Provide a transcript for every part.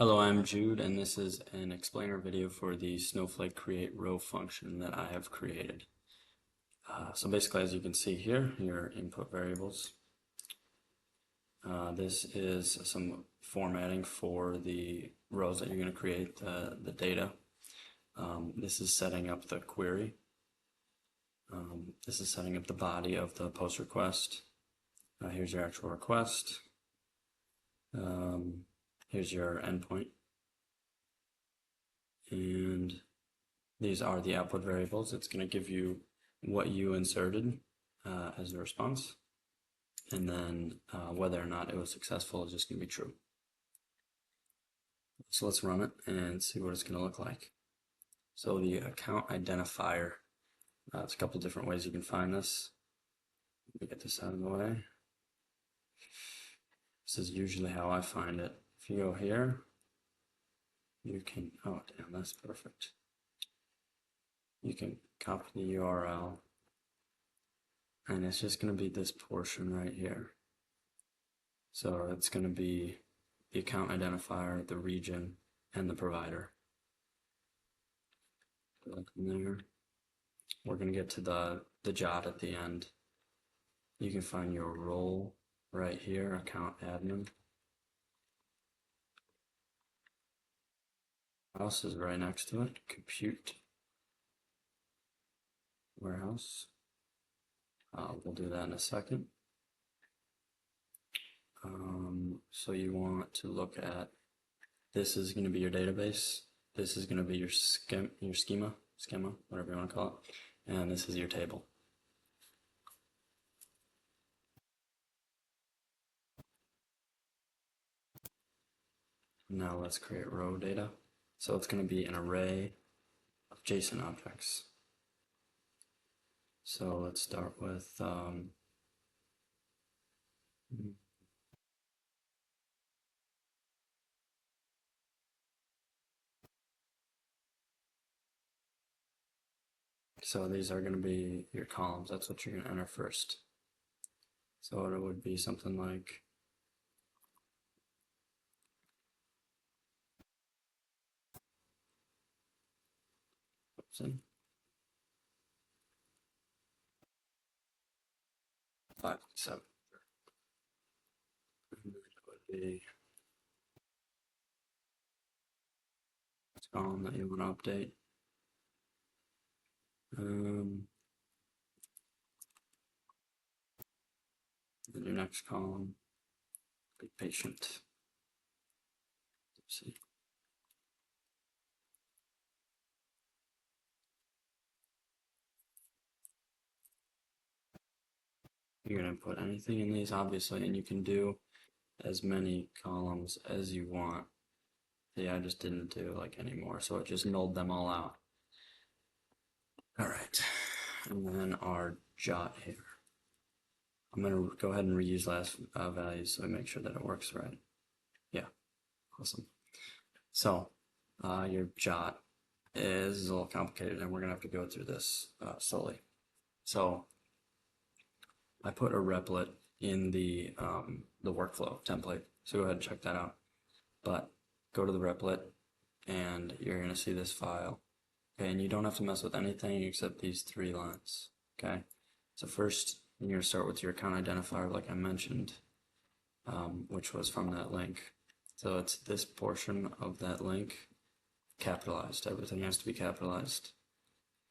Hello, I'm Jude, and this is an explainer video for the Snowflake create row function that I have created. So basically, as you can see here, your input variables. This is some formatting for the rows that you're going to create the data. This is setting up the query. This is setting up the body of the post request. Here's your actual request. Here's your endpoint. And these are the output variables. It's going to give you what you inserted as a response, and then whether or not it was successful is just going to be true. So let's run it and see what it's going to look like. So the account identifier, there's a couple different ways you can find this. Let me get this out of the way. This is usually how I find it. If you go here, you can, oh damn, that's perfect. You can copy the URL, and it's just going to be this portion right here. So it's going to be the account identifier, the region, and the provider. Click in there. We're going to get to the JOT at the end. You can find your role right here, account admin. House is right next to it, compute warehouse. We'll do that in a second. So you want to look at, this is going to be your database. This is going to be your schema, whatever you want to call it. And this is your table. Now let's create row data. So it's going to be an array of JSON objects. So let's start with so these are going to be your columns. That's what you're going to enter first. So it would be something like see, 5, 7. And it would be column that you want to update. Then your next column, be patient. Let's see. You're going to put anything in these, obviously, and you can do as many columns as you want. Yeah, I just didn't do like anymore, so it just nulled them all out. All right, and then our JOT here. I'm going to go ahead and reuse last values so we make sure that it works right. Yeah, awesome. So your JOT is a little complicated, and we're going to have to go through this slowly. So I put a replit in the workflow template, so go ahead and check that out. But go to the replit, and you're going to see this file. Okay, and you don't have to mess with anything except these 3 lines. Okay, so first you're going to start with your account identifier, like I mentioned, which was from that link. So it's this portion of that link, capitalized. Everything has to be capitalized.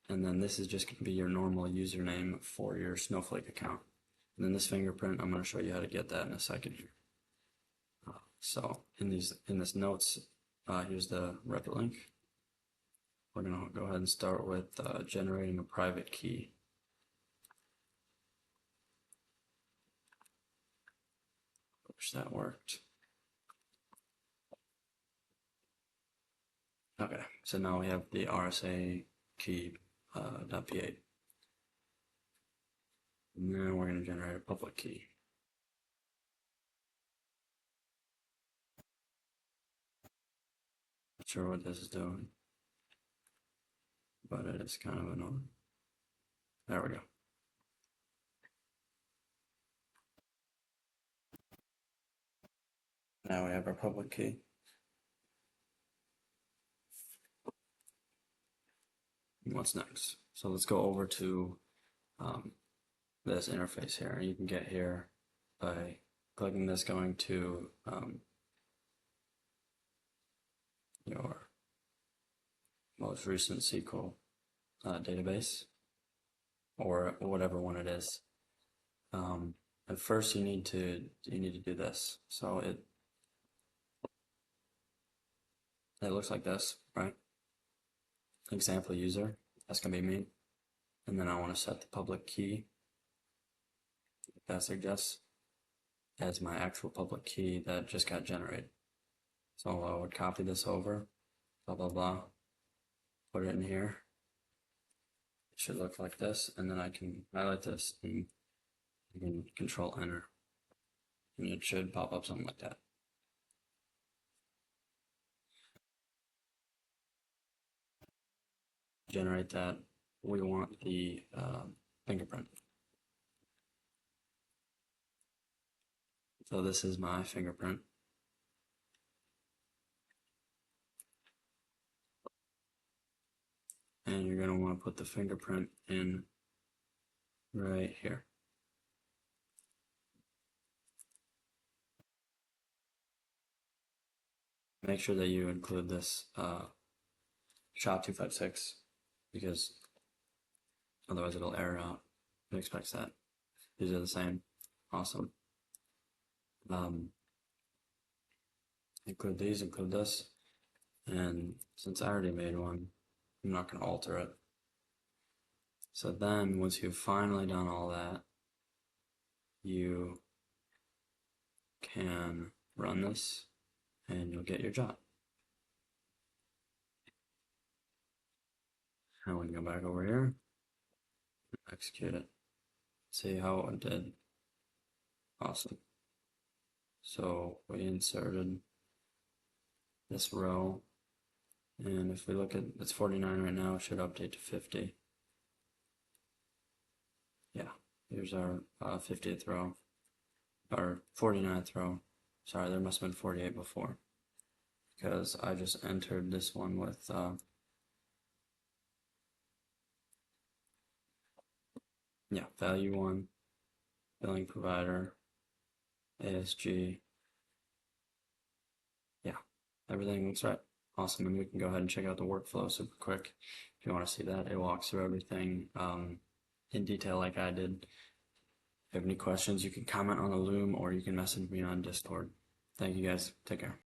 And then this is just going to be your normal username for your Snowflake account. And then this fingerprint, I'm going to show you how to get that in a second here. So in this notes, here's the replit link. We're going to go ahead and start with generating a private key. Wish that worked. Okay, so now we have the RSA key .p8. And then we're going to generate a public key. Not sure what this is doing, but it is kind of annoying. There we go. Now we have our public key. what's next? So let's go over to this interface here. You can get here by clicking this, going to your most recent SQL database or whatever one it is. At first, you need to do this. So it looks like this, right? Example user, that's gonna be me, and then I want to set the public key that suggests as my actual public key that just got generated. So I would copy this over, blah blah blah, put it in here. It should look like this, and then I can highlight this and I can control enter, and it should pop up something like that. Generate that, we want the fingerprint. So this is my fingerprint. And you're going to want to put the fingerprint in right here. Make sure that you include this SHA-256 because otherwise it'll error out. It expects that. These are the same. Awesome. Include these, include this. And since I already made one, I'm not going to alter it. So then once you've finally done all that, you can run this and you'll get your job. And we can go back over here, execute it, see how it did. Awesome. So we inserted this row, and if we look at, it's 49 right now, it should update to 50. Yeah, here's our 50th row, or 49th row. Sorry, there must have been 48 before, because I just entered this one with yeah, value 1, billing provider, ASG. Yeah, everything looks right. Awesome, and we can go ahead and check out the workflow super quick. If you want to see that, it walks through everything in detail like I did. If you have any questions, you can comment on the Loom or you can message me on Discord. Thank you guys. Take care.